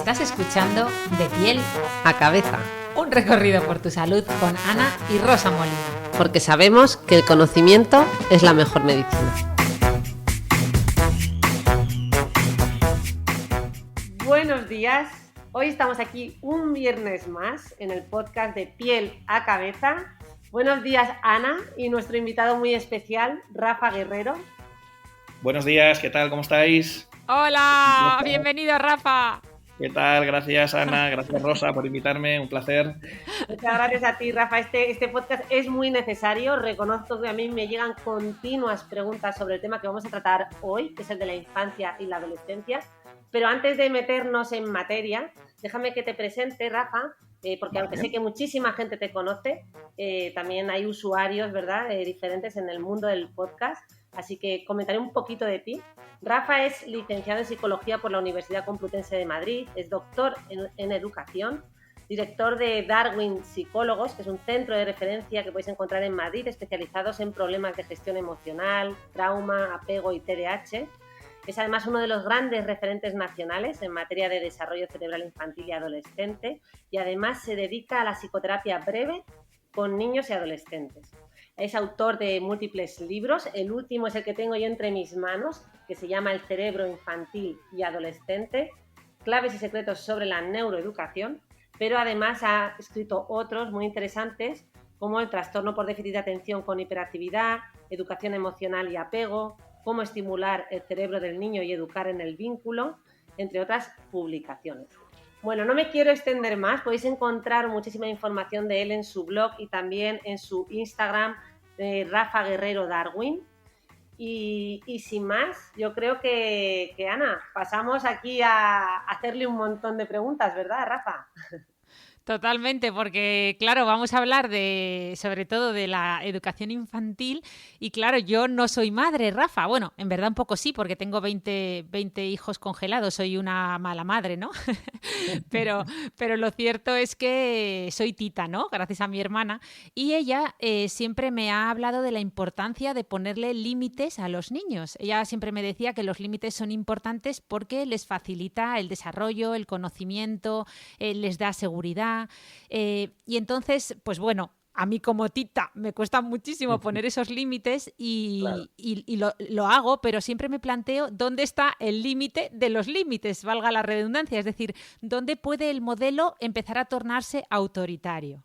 Estás escuchando De piel a cabeza, un recorrido por tu salud con Ana y Rosa Molina. porque sabemos que el conocimiento es la mejor medicina. Buenos días, hoy estamos aquí un viernes más en el podcast De piel a cabeza. Buenos días, Ana, y nuestro invitado muy especial, Rafa Guerrero. Buenos días, ¿qué tal? ¿Cómo estáis? ¡Hola! ¡Bienvenido, Rafa! ¿Qué tal? Gracias, Ana. Gracias, Rosa, por invitarme. Un placer. Muchas gracias a ti, Rafa. Este podcast es muy necesario. Reconozco que a mí me llegan continuas preguntas sobre el tema que vamos a tratar hoy, que es el de la infancia y la adolescencia. Pero antes de meternos en materia, déjame que te presente, Rafa, porque aunque sé que muchísima gente te conoce, también hay usuarios, ¿verdad?, diferentes en el mundo del podcast. Así que comentaré un poquito de ti. Rafa es licenciado en Psicología por la Universidad Complutense de Madrid, es doctor en Educación, director de Darwin Psicólogos, que es un centro de referencia que podéis encontrar en Madrid, especializados en problemas de gestión emocional, trauma, apego y TDAH. Es además uno de los grandes referentes nacionales en materia de desarrollo cerebral infantil y adolescente, y además se dedica a la psicoterapia breve con niños y adolescentes. Es autor de múltiples libros, el último es el que tengo yo entre mis manos, que se llama El cerebro infantil y adolescente, claves y secretos sobre la neuroeducación, pero además ha escrito otros muy interesantes como el trastorno por déficit de atención con hiperactividad, educación emocional y apego, cómo estimular el cerebro del niño y educar en el vínculo, entre otras publicaciones. Bueno, no me quiero extender más, podéis encontrar muchísima información de él en su blog y también en su Instagram, Rafa Guerrero Darwin. Y sin más, yo creo que Ana, pasamos aquí a hacerle un montón de preguntas, ¿verdad, Rafa? Totalmente, porque claro, vamos a hablar sobre todo de la educación infantil y claro, yo no soy madre, Rafa. Bueno, en verdad un poco sí, porque tengo 20 hijos congelados, soy una mala madre, ¿no? pero lo cierto es que soy tita, ¿no? Gracias a mi hermana. Y ella siempre me ha hablado de la importancia de ponerle límites a los niños. Ella siempre me decía que los límites son importantes porque les facilita el desarrollo, el conocimiento, les da seguridad. Y entonces, pues bueno, a mí como tita me cuesta muchísimo poner esos límites Claro. y lo hago, pero siempre me planteo dónde está el límite de los límites, valga la redundancia, es decir, dónde puede el modelo empezar a tornarse autoritario.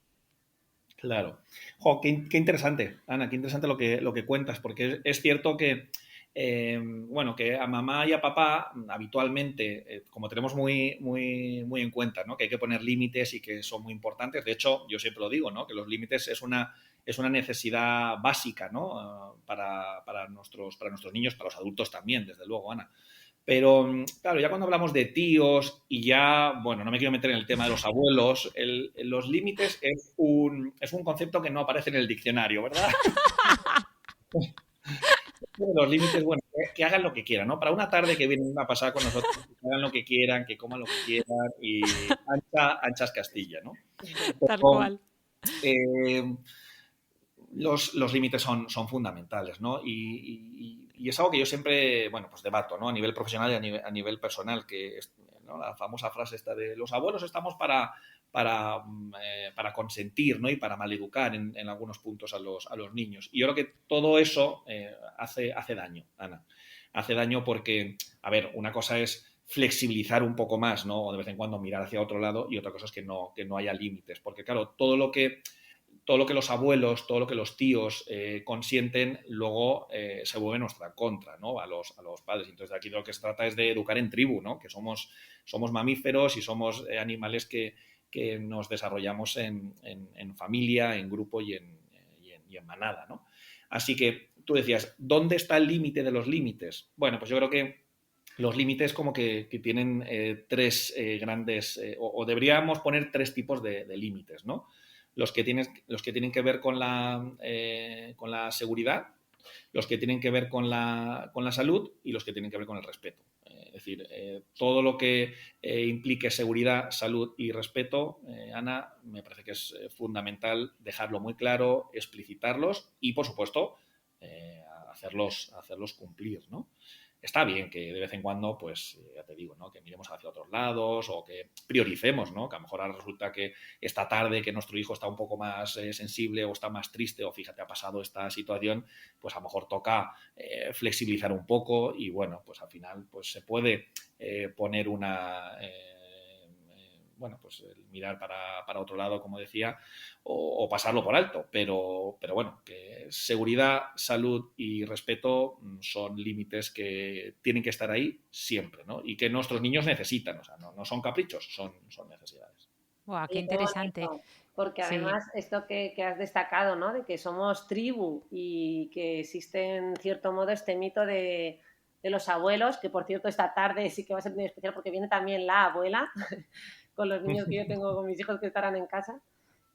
Claro. Jo, qué interesante, Ana, qué interesante lo que cuentas, porque es cierto que, bueno, que a mamá y a papá habitualmente, como tenemos muy en cuenta, ¿no?, que hay que poner límites y que son muy importantes. De hecho, yo siempre lo digo, ¿no?, que los límites es una necesidad básica, ¿no?, para nuestros niños, para los adultos también, desde luego, Ana. Pero, claro, ya cuando hablamos de tíos y ya, bueno, no me quiero meter en el tema de los abuelos, los límites es un concepto que no aparece en el diccionario, ¿verdad? Los límites, bueno, que hagan lo que quieran, ¿no? Para una tarde que vienen a pasar con nosotros, que hagan lo que quieran, que coman lo que quieran y anchas Castilla, ¿no? Tal Pero, cual. eh, los límites son fundamentales, ¿no? Y es algo que yo siempre, bueno, pues debato, ¿no? A nivel profesional y a nivel personal, que es, ¿no?, la famosa frase esta de los abuelos estamos para consentir, ¿no?, y para maleducar en algunos puntos a los niños. Y yo creo que todo eso hace daño, Ana. Hace daño porque, a ver, una cosa es flexibilizar un poco más, ¿no?, o de vez en cuando mirar hacia otro lado, y otra cosa es que no haya límites. Porque, claro, todo lo que los abuelos, todo lo que los tíos consienten, luego se vuelve nuestra contra, ¿no?, a los padres. Entonces, de aquí lo que se trata es de educar en tribu, ¿no?, que somos mamíferos y somos animales que nos desarrollamos en familia, en grupo y en manada, ¿no? Así que tú decías, ¿dónde está el límite de los límites? Bueno, pues yo creo que los límites como que tienen tres grandes, o deberíamos poner tres tipos de límites, ¿no? Los que tienen que ver con la seguridad, los que tienen que ver con la salud y los que tienen que ver con el respeto. Es decir, todo lo que implique seguridad, salud y respeto, Ana, me parece que es fundamental dejarlo muy claro, explicitarlos y, por supuesto, hacerlos cumplir, ¿no? Está bien que de vez en cuando, pues, ya te digo, ¿no? Que miremos hacia otros lados o que prioricemos, ¿no? Que a lo mejor ahora resulta que esta tarde que nuestro hijo está un poco más sensible o está más triste o fíjate, ha pasado esta situación, pues a lo mejor toca flexibilizar un poco y bueno, pues al final pues se puede poner una... bueno, pues mirar para otro lado, como decía, o pasarlo por alto. Pero bueno, que seguridad, salud y respeto son límites que tienen que estar ahí siempre, ¿no? Y que nuestros niños necesitan, o sea, no son caprichos, son necesidades. ¡Guau, qué Oye, qué interesante! bonito, porque Sí. además esto que has destacado, ¿no? De que somos tribu y que existe en cierto modo este mito de los abuelos, que por cierto esta tarde sí que va a ser muy especial porque viene también la abuela con los niños que yo tengo, con mis hijos que estarán en casa.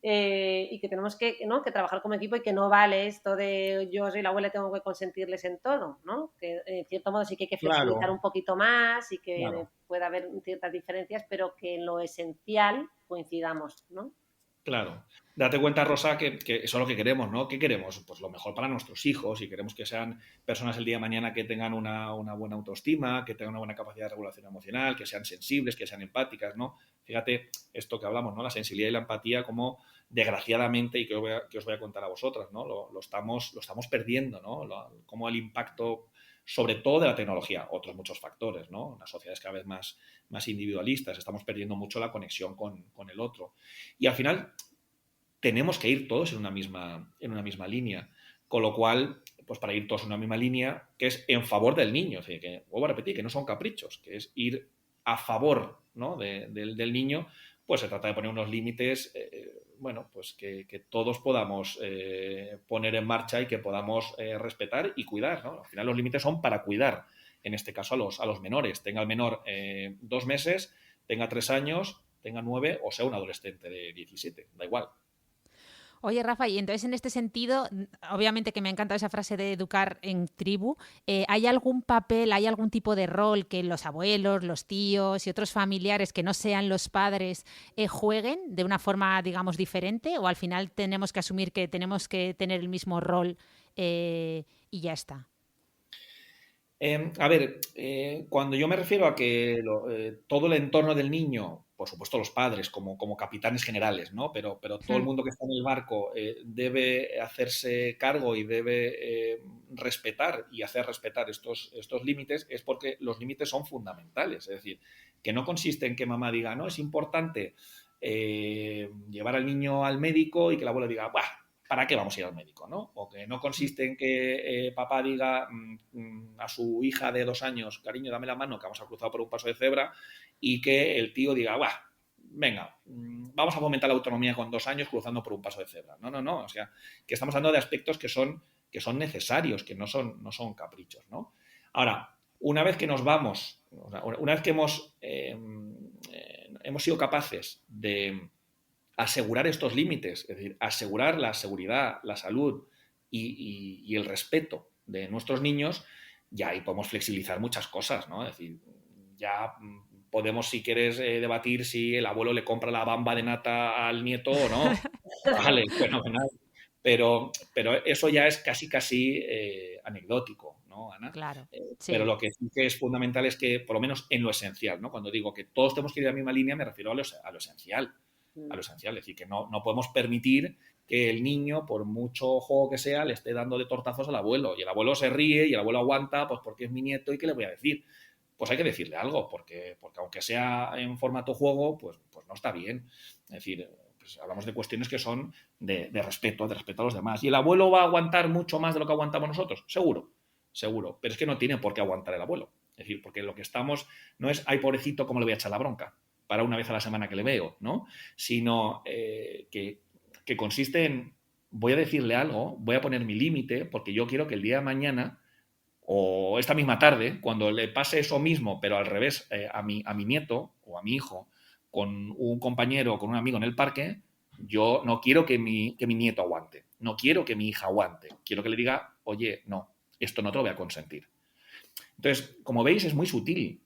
Y que tenemos que, ¿no? que trabajar como equipo y que no vale esto de yo soy la abuela y tengo que consentirles en todo, ¿no? Que en cierto modo sí que hay que flexibilizar Claro, un poquito más y que claro. pueda haber ciertas diferencias, pero que en lo esencial coincidamos, ¿no? Claro. Date cuenta, Rosa, que eso es lo que queremos, ¿no? ¿Qué queremos? Pues lo mejor para nuestros hijos y queremos que sean personas el día de mañana que tengan una buena autoestima, que tengan una buena capacidad de regulación emocional, que sean sensibles, que sean empáticas, ¿no? Fíjate esto que hablamos, ¿no? La sensibilidad y la empatía como desgraciadamente, y que os voy a contar a vosotras, ¿no? Lo estamos perdiendo, ¿no? Como el impacto sobre todo de la tecnología, otros muchos factores, ¿no? Las sociedades cada vez más individualistas, estamos perdiendo mucho la conexión con el otro. Y al final tenemos que ir todos en una misma línea. Con lo cual, pues para ir todos en una misma línea, que es en favor del niño. Es decir, que, vuelvo a repetir, que no son caprichos, que es ir a favor, ¿no? del niño, pues se trata de poner unos límites, bueno, pues que todos podamos poner en marcha y que podamos respetar y cuidar, ¿no? Al final los límites son para cuidar, en este caso a los menores. Tenga el menor 2 meses, tenga 3 años, tenga 9 o sea un adolescente de 17, da igual. Oye, Rafa, y entonces en este sentido, obviamente que me ha encantado esa frase de educar en tribu, ¿hay algún papel, hay algún tipo de rol que los abuelos, los tíos y otros familiares que no sean los padres jueguen de una forma, digamos, diferente? ¿O al final tenemos que asumir que tenemos que tener el mismo rol y ya está? A ver, cuando yo me refiero a que todo el entorno del niño, por supuesto los padres como capitanes generales, ¿no? Pero todo el Hmm. mundo que está en el barco debe hacerse cargo y debe respetar y hacer respetar estos límites, es porque los límites son fundamentales. Es decir, que no consiste en que mamá diga, no, es importante llevar al niño al médico y que el abuelo diga, ¡buah! ¿Para qué vamos a ir al médico? ¿No? O que no consiste en que papá diga a su hija de 2 años, cariño, dame la mano, que vamos a cruzar por un paso de cebra, y que el tío diga, ¡buah! Venga, vamos a fomentar la autonomía con 2 años cruzando por un paso de cebra. No. O sea, que estamos hablando de aspectos que son necesarios, que no son caprichos, ¿no? Ahora, una vez que nos vamos, una vez que hemos sido capaces de asegurar estos límites, es decir, asegurar la seguridad, la salud y el respeto de nuestros niños, ya ahí podemos flexibilizar muchas cosas, ¿no? Es decir, ya podemos, si quieres, debatir si el abuelo le compra la bamba de nata al nieto o no. Vale, fenomenal. Pero eso ya es casi anecdótico, ¿no, Ana? Claro, Pero sí. lo que sí que es fundamental es que, por lo menos en lo esencial, ¿no? Cuando digo que todos tenemos que ir a la misma línea, me refiero a lo esencial. A lo esencial. Es decir, que no podemos permitir que el niño, por mucho juego que sea, le esté dando de tortazos al abuelo. Y el abuelo se ríe y el abuelo aguanta, pues porque es mi nieto y ¿qué le voy a decir? Pues hay que decirle algo, porque aunque sea en formato juego, pues no está bien. Es decir, pues hablamos de cuestiones que son de respeto a los demás. ¿Y el abuelo va a aguantar mucho más de lo que aguantamos nosotros? Seguro. Pero es que no tiene por qué aguantar el abuelo. Es decir, porque lo que estamos no es, ay, pobrecito, ¿cómo le voy a echar la bronca? Para una vez a la semana que le veo, ¿no? Sino que consiste en, voy a decirle algo, voy a poner mi límite, porque yo quiero que el día de mañana o esta misma tarde, cuando le pase eso mismo, pero al revés, a mi nieto o a mi hijo, con un compañero o con un amigo en el parque, yo no quiero que mi nieto aguante, no quiero que mi hija aguante, quiero que le diga, oye, no, esto no te lo voy a consentir. Entonces, como veis, es muy sutil,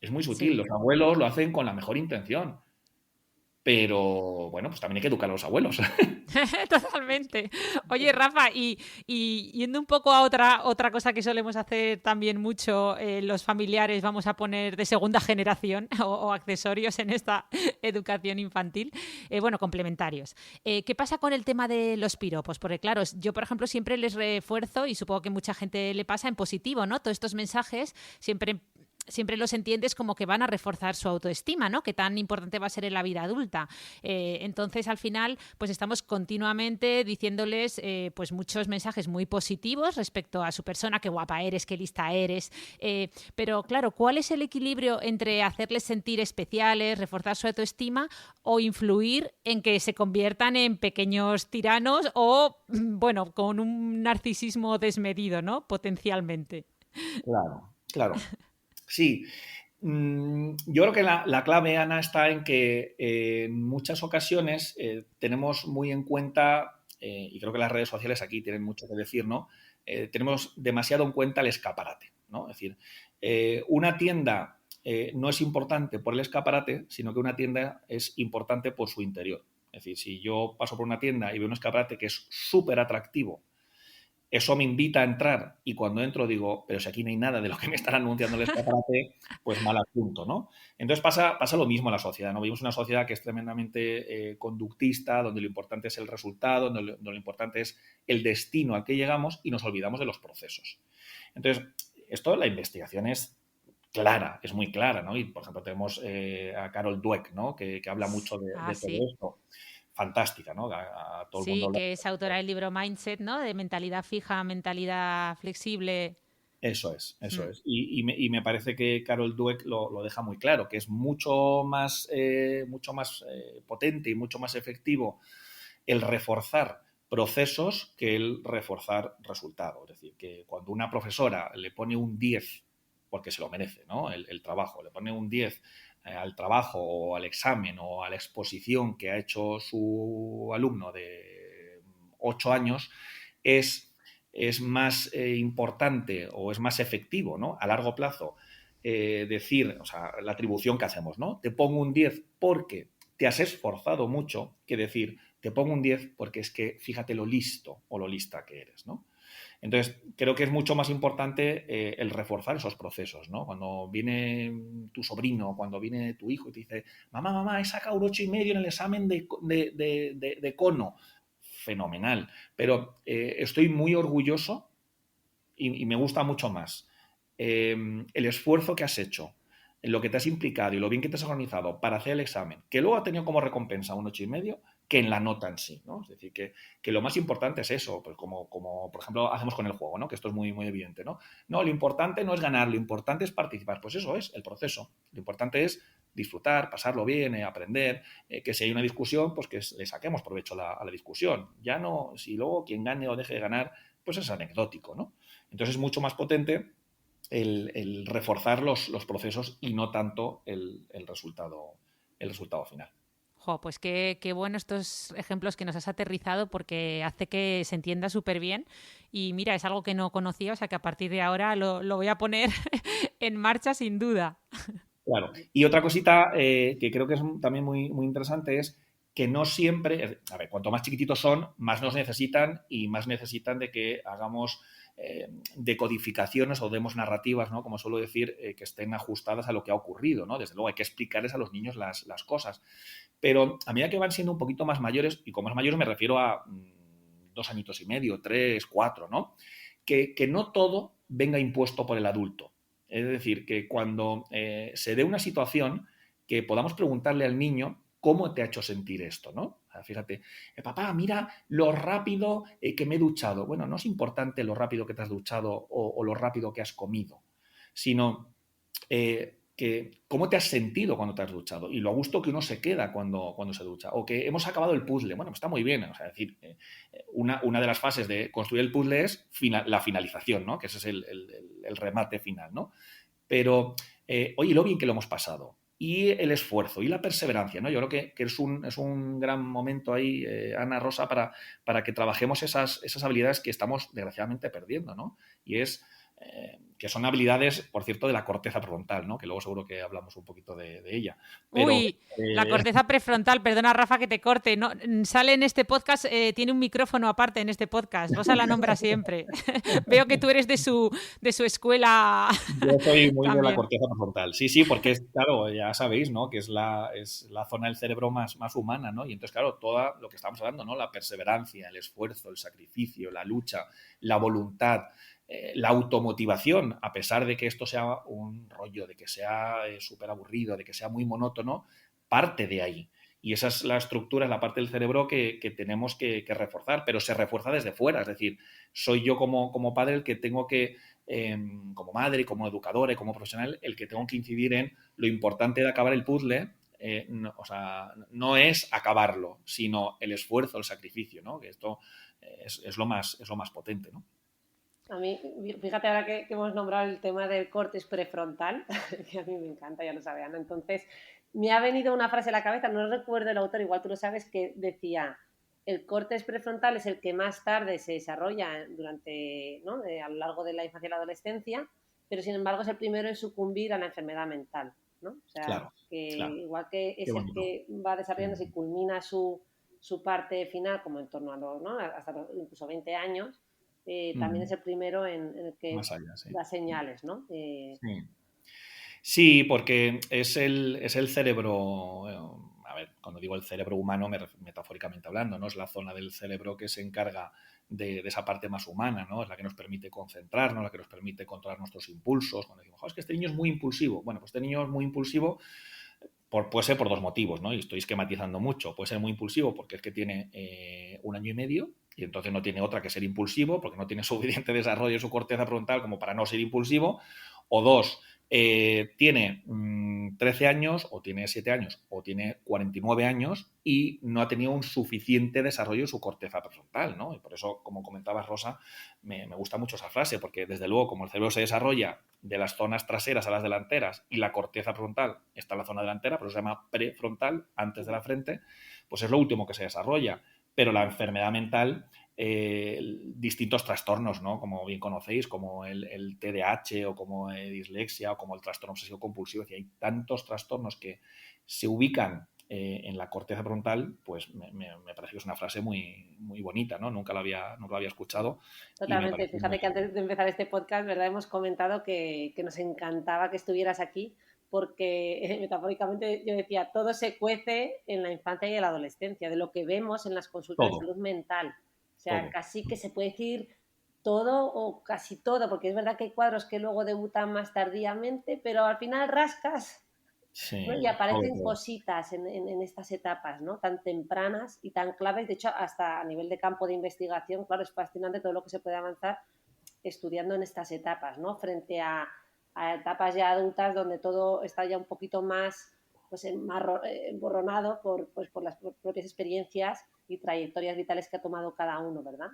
los Sí. abuelos lo hacen con la mejor intención, pero bueno, pues también hay que educar a los abuelos. Totalmente. Oye, Rafa, y yendo un poco a otra cosa que solemos hacer también mucho los familiares, vamos a poner de segunda generación o accesorios en esta educación infantil, bueno, complementarios. ¿Qué pasa con el tema de los piropos? Porque claro, yo por ejemplo siempre les refuerzo, y supongo que mucha gente le pasa en positivo, ¿no? Todos estos mensajes siempre los entiendes como que van a reforzar su autoestima, ¿no? Que tan importante va a ser en la vida adulta. Entonces, al final, pues estamos continuamente diciéndoles pues muchos mensajes muy positivos respecto a su persona, qué guapa eres, qué lista eres. Pero, claro, ¿cuál es el equilibrio entre hacerles sentir especiales, reforzar su autoestima o influir en que se conviertan en pequeños tiranos o, bueno, con un narcisismo desmedido, ¿no? Potencialmente. Claro, claro. Sí, yo creo que la clave, Ana, está en que en muchas ocasiones tenemos muy en cuenta, y creo que las redes sociales aquí tienen mucho que decir, ¿no? Tenemos demasiado en cuenta el escaparate, ¿no? Es decir, una tienda no es importante por el escaparate, sino que una tienda es importante por su interior. Es decir, si yo paso por una tienda y veo un escaparate que es súper atractivo, eso me invita a entrar y cuando entro digo, pero si aquí no hay nada de lo que me están anunciando el escaparate, pues mal asunto, ¿no? Entonces pasa lo mismo en la sociedad, ¿no? Vivimos una sociedad que es tremendamente conductista, donde lo importante es el resultado, donde lo importante es el destino al que llegamos y nos olvidamos de los procesos. Entonces, la investigación es clara, es muy clara, ¿no? Y, por ejemplo, tenemos a Carol Dweck, ¿no? Que habla mucho de todo Sí. esto. Fantástica, ¿no? A todo el Sí, mundo. que es autora del libro Mindset, ¿no? De mentalidad fija, mentalidad flexible. Eso es, eso Mm. es. Y me parece que Carol Dweck lo deja muy claro, que es mucho más potente y mucho más efectivo el reforzar procesos que el reforzar resultados. Es decir, que cuando una profesora le pone un 10, porque se lo merece, ¿no? El trabajo, le pone un 10 al trabajo o al examen o a la exposición que ha hecho su alumno de 8 años, es más importante o es más efectivo, ¿no? A largo plazo, decir, o sea, la atribución que hacemos, ¿no? Te pongo un 10 porque te has esforzado mucho, que decir, te pongo un 10 porque es que fíjate lo listo o lo lista que eres, ¿no? Entonces, creo que es mucho más importante el reforzar esos procesos, ¿no? Cuando viene tu sobrino, cuando viene tu hijo y te dice, mamá, he sacado un 8,5 en el examen de cono. Fenomenal. Pero estoy muy orgulloso y me gusta mucho más el esfuerzo que has hecho, en lo que te has implicado y lo bien que te has organizado para hacer el examen, que luego ha tenido como recompensa un 8,5, que en la nota en sí, ¿no? Es decir, que lo más importante es eso, pues como por ejemplo hacemos con el juego, ¿no? Que esto es muy, muy evidente, ¿no? No, lo importante no es ganar, lo importante es participar. Pues eso es el proceso. Lo importante es disfrutar, pasarlo bien, aprender, que si hay una discusión, pues que le saquemos provecho a la discusión. Ya no, si luego quien gane o deje de ganar, pues es anecdótico, ¿no? Entonces es mucho más potente el reforzar los procesos y no tanto el resultado final. Jo, pues qué bueno estos ejemplos que nos has aterrizado porque hace que se entienda súper bien. Y mira, es algo que no conocía, o sea que a partir de ahora lo voy a poner en marcha sin duda. Claro. Y otra cosita que creo que es también muy, muy interesante es que no siempre, a ver, cuanto más chiquititos son, más nos necesitan y más necesitan de que hagamos decodificaciones o demos narrativas, ¿no? Como suelo decir, que estén ajustadas a lo que ha ocurrido, ¿no? Desde luego hay que explicarles a los niños las cosas. Pero a medida que van siendo un poquito más mayores, y con más mayores me refiero a 2,5 años, 3, 4, ¿no? Que no todo venga impuesto por el adulto. Es decir, que cuando se dé una situación, que podamos preguntarle al niño cómo te ha hecho sentir esto, ¿no? O sea, fíjate, papá, mira lo rápido que me he duchado. Bueno, no es importante lo rápido que te has duchado o lo rápido que has comido, sino que cómo te has sentido cuando te has duchado y lo a gusto que uno se queda cuando se ducha. O que hemos acabado el puzzle. Bueno, pues está muy bien. O sea, es decir, una de las fases de construir el puzzle es la finalización, ¿no? Que ese es el remate final, ¿no? Pero, oye, lo bien que lo hemos pasado. Y el esfuerzo y la perseverancia, ¿no? Yo creo que es un gran momento ahí, Ana, Rosa, para que trabajemos esas habilidades que estamos desgraciadamente perdiendo, ¿no? Y es que son habilidades, por cierto, de la corteza prefrontal, ¿no? Que luego seguro que hablamos un poquito de ella. Pero, Uy, la corteza prefrontal, perdona Rafa que te corte, no, sale en este podcast, tiene un micrófono aparte en este podcast, Rosa la nombra siempre. Veo que tú eres de su escuela. Yo soy muy de la también. corteza prefrontal. Sí, porque es, claro, ya sabéis, ¿no? Que es la zona del cerebro más humana, ¿no? Y entonces, claro, todo lo que estamos hablando, ¿no? La perseverancia, el esfuerzo, el sacrificio, la lucha, la voluntad, la automotivación, a pesar de que esto sea un rollo, de que sea súper aburrido, de que sea muy monótono, parte de ahí. Y esa es la estructura, es la parte del cerebro que tenemos que reforzar, pero se refuerza desde fuera. Es decir, soy yo como padre el que tengo que, como madre, como educadora, como profesional, el que tengo que incidir en lo importante de acabar el puzzle. No es acabarlo, sino el esfuerzo, el sacrificio, ¿no? Que esto es lo más potente, ¿no? A mí, fíjate ahora que hemos nombrado el tema del córtex prefrontal, que a mí me encanta, ya lo sabe Ana. Entonces, me ha venido una frase a la cabeza, no recuerdo el autor, igual tú lo sabes, que decía, el córtex prefrontal es el que más tarde se desarrolla durante, ¿no? A lo largo de la infancia y la adolescencia, pero sin embargo es el primero en sucumbir a la enfermedad mental, ¿no? O sea, Claro, que claro. igual que es Qué el bonito. que va desarrollándose y culmina su parte final, como en torno a los, ¿no? Hasta los, incluso 20 años, también es el primero en el que Más allá, sí. da señales, ¿no? Sí. Sí, porque es el cerebro, a ver, cuando digo el cerebro humano, metafóricamente hablando, ¿no? Es la zona del cerebro que se encarga de esa parte más humana, ¿no? Es la que nos permite concentrarnos, la que nos permite controlar nuestros impulsos. Cuando decimos, es que este niño es muy impulsivo. Bueno, pues este niño es muy impulsivo, puede ser por dos motivos, ¿no? Y estoy esquematizando mucho. Puede ser muy impulsivo porque es que tiene 1 año y medio y entonces no tiene otra que ser impulsivo porque no tiene suficiente desarrollo en su corteza frontal como para no ser impulsivo. O dos, tiene 13 años o tiene 7 años o tiene 49 años y no ha tenido un suficiente desarrollo en su corteza prefrontal, ¿no? Y por eso, como comentabas, Rosa, me gusta mucho esa frase, porque desde luego, como el cerebro se desarrolla de las zonas traseras a las delanteras y la corteza frontal está en la zona delantera, pero se llama prefrontal, antes de la frente, pues es lo último que se desarrolla. Pero la enfermedad mental, distintos trastornos, ¿no? Como bien conocéis, como el TDAH o como dislexia o como el trastorno obsesivo compulsivo. Es decir, hay tantos trastornos que se ubican en la corteza frontal, pues me parece que es una frase muy, muy bonita, ¿no? Nunca lo había escuchado. Totalmente. Fíjate que antes de empezar este podcast, ¿verdad? Hemos comentado que nos encantaba que estuvieras aquí porque metafóricamente yo decía, todo se cuece en la infancia y en la adolescencia, de lo que vemos en las consultas de Todo, salud mental. O sea, todo. casi que se puede decir todo o casi todo, porque es verdad que hay cuadros que luego debutan más tardíamente, pero al final rascas, ¿no? Sí, Y aparecen todo. cositas en estas etapas, ¿no? Tan tempranas y tan claves. De hecho, hasta a nivel de campo de investigación, claro, es fascinante todo lo que se puede avanzar estudiando en estas etapas, ¿no? Frente a etapas ya adultas donde todo está ya un poquito más, pues, emborronado por las propias experiencias y trayectorias vitales que ha tomado cada uno, ¿verdad?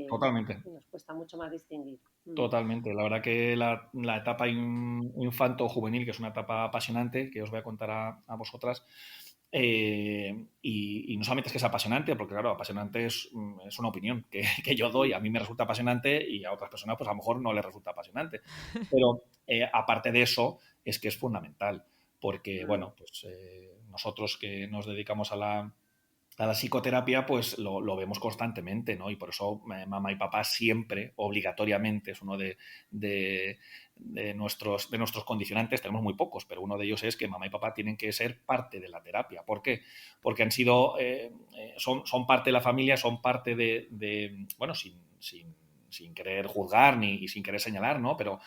Totalmente. Nos cuesta mucho más distinguir. Totalmente. La verdad que la etapa infanto-juvenil, que es una etapa apasionante, que os voy a contar a vosotras, y no solamente es que sea apasionante, porque claro, apasionante es una opinión que yo doy, a mí me resulta apasionante y a otras personas pues a lo mejor no les resulta apasionante. Pero aparte de eso, es que es fundamental, porque bueno, pues nosotros que nos dedicamos a la psicoterapia, pues lo vemos constantemente, ¿no? Y por eso mamá y papá siempre, obligatoriamente, es uno de nuestros condicionantes. Tenemos muy pocos, pero uno de ellos es que mamá y papá tienen que ser parte de la terapia. ¿Por qué? Porque han sido, son parte de la familia, son parte bueno, sin querer juzgar y sin querer señalar, ¿no? Pero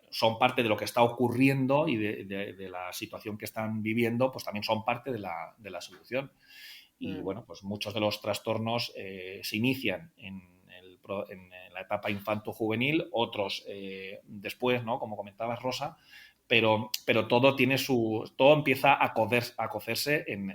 son parte de lo que está ocurriendo y de la situación que están viviendo, pues también son parte de la solución. Y bueno, pues muchos de los trastornos se inician en la etapa infanto-juvenil, otros después, ¿no? Como comentabas, Rosa, pero todo todo empieza a cocerse en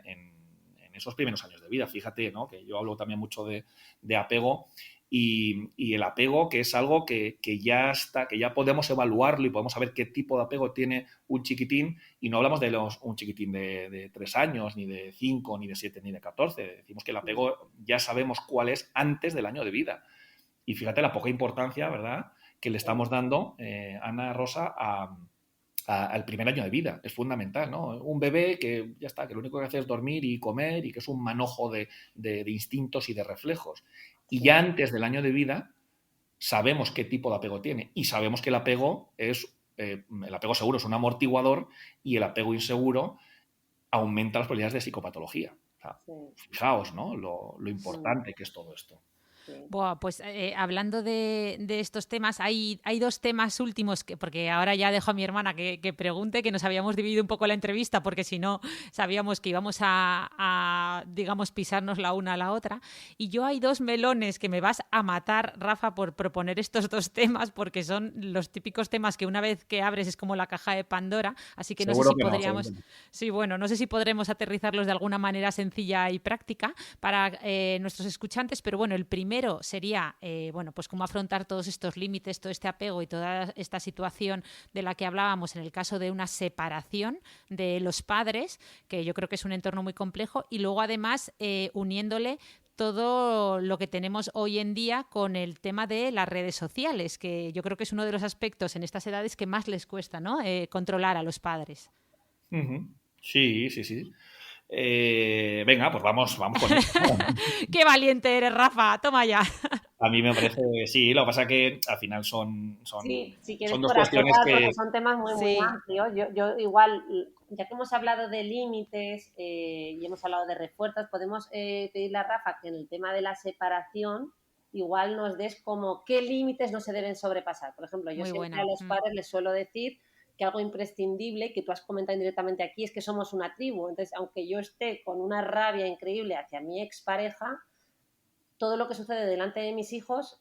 esos primeros años de vida. Fíjate, ¿no? Que yo hablo también mucho de apego. Y el apego, que es algo que ya está, que ya podemos evaluarlo y podemos saber qué tipo de apego tiene un chiquitín, y no hablamos de un chiquitín de 3 años, ni de 5, ni de 7, ni de 14. Decimos que el apego ya sabemos cuál es antes del año de vida. Y fíjate la poca importancia, ¿verdad?, que le estamos dando, Ana, Rosa, al primer año de vida. Es fundamental, ¿no? Un bebé que ya está, que lo único que hace es dormir y comer y que es un manojo de instintos y de reflejos. Y ya antes del año de vida sabemos qué tipo de apego tiene y sabemos que el apego seguro es un amortiguador y el apego inseguro aumenta las probabilidades de psicopatología. O sea, fijaos, ¿no? Lo importante que es todo esto. Buah, pues hablando de estos temas, hay dos temas últimos, porque ahora ya dejo a mi hermana que pregunte, que nos habíamos dividido un poco la entrevista, porque si no sabíamos que íbamos a, digamos, pisarnos la una a la otra. Y yo hay dos melones que me vas a matar, Rafa, por proponer estos dos temas, porque son los típicos temas que una vez que abres es como la caja de Pandora, así que Seguro no sé si que podríamos... no. Sí, bueno, no sé si podremos aterrizarlos de alguna manera sencilla y práctica para nuestros escuchantes, pero bueno, el primero sería, bueno, pues cómo afrontar todos estos límites, todo este apego y toda esta situación de la que hablábamos en el caso de una separación de los padres, que yo creo que es un entorno muy complejo, y luego además uniéndole todo lo que tenemos hoy en día con el tema de las redes sociales, que yo creo que es uno de los aspectos en estas edades que más les cuesta, ¿no? Controlar a los padres. Uh-huh. Sí. Venga, pues vamos con eso. ¡Qué valiente eres, Rafa! Toma ya. A mí me parece, sí, lo que pasa es que al final son Sí, si quieres dos por cuestiones acotar, que... porque son temas muy amplios. Yo igual, ya que hemos hablado de límites y hemos hablado de refuerzos, podemos pedirle a Rafa que en el tema de la separación igual nos des como qué límites no se deben sobrepasar. Por ejemplo, yo siempre a los padres les suelo decir que algo imprescindible, que tú has comentado indirectamente aquí, es que somos una tribu. Entonces, aunque yo esté con una rabia increíble hacia mi expareja, todo lo que sucede delante de mis hijos,